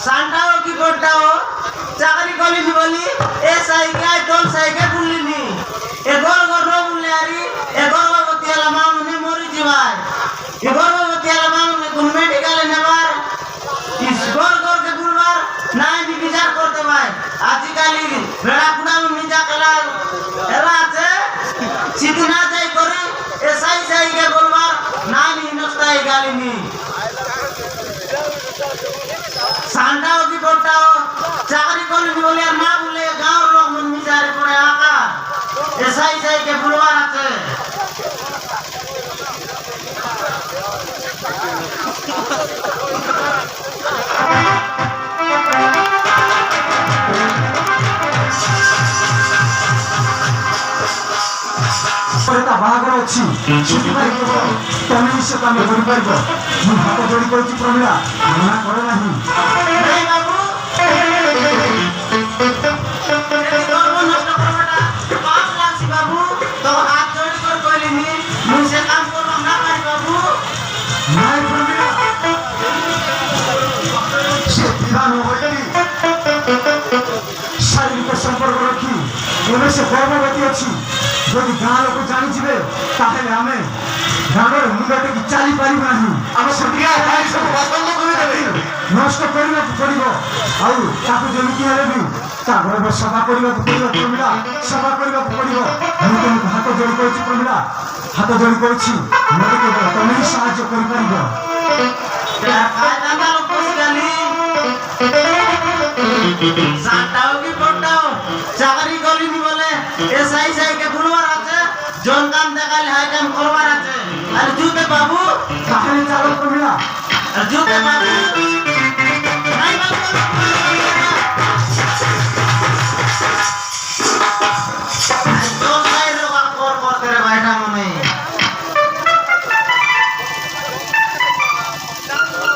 সান্টাও কি করতাও চাকরি করিনি বলি এ সাইকে টোল সাইকে বুলিনি এ গর্ব বললে আরি এ গর্ভবতী এলা মামুনি মরি যাবাই এ গর্ভবতী এলা মামুনি কোন মেডিকেলে নেবার ইস গর্গকে বুলবার নাই বিচার করতে ভাই আজকালি বেড়া পুরা মিজা খেলা এলা আছে সিধু না যাই করে এ সাইকে বলবার নাই হিনস্তাই গালিনি সান্টাও কি করতাও চাকরি করিনি বলে আর না বলে গাঁর লোক মন মিজারে পড়ে আকা এ সাইকে বুলবার আছে ବାହାଘର ଅଛି ସେଥିପାଇଁ କେବଳ ତମେ ନିଶ୍ଚୟ କାମ କରିପାରିବ ମୁଁ ହାତ ଯୋଡ଼ି କରୁଛି ପ୍ରମିଳା ମନା କରେ ନାହିଁ শারীরিক সম্পর্ক রক্ষি ଏବେ ସେ ଗର୍ଭବତୀ ଅଛି ଯଦି ଗାଁ ଲୋକ ଜାଣିଯିବେ ତାହେଲେ ଆମେ ଗ୍ରାମରେ ମୁଣ୍ଡ ଟେକି ଚାଲିପାରିବୁ ନାହିଁ ଆମେ ନଷ୍ଟ କରିବାକୁ ପଡ଼ିବ ଆଉ ତାକୁ ଯେମିତି ହେଲେ ବି ତା ଗର୍ଭ ସଫା କରିବାକୁ ପଡ଼ିବ ପ୍ରମିଳା ସଫା କରିବାକୁ ପଡ଼ିବ ମୁଁ ତୁମକୁ ହାତ ଯୋଡ଼ି କରୁଛି ପ୍ରମିଳା ହାତ ଯୋଡ଼ି କରୁଛି ମୋତେ କେବଳ ତମେ ହିଁ ସାହାଯ୍ୟ କରିପାରିବ চাকরি করিনি বলে এ সাইকে বুলবার আছে জন কাম দেখালে হাই কাম করবার আছে আর জুতে বাবু তাহলে চালু প্রমিলা আর জুতে বাবু নাই বাবু তো সাই রোগ কর করে বাইটা মনে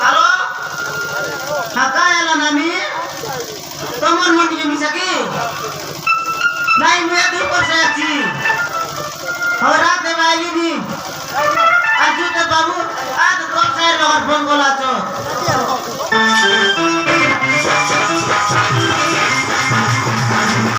হ্যালো হাকা এলা নামি তোমার মন কি মিছা কি নাই মুই দূর করছে আছি হরাত দেবাইলি নি আজুতে বাবু আজ তো সাইর লগর ফোন কলাছো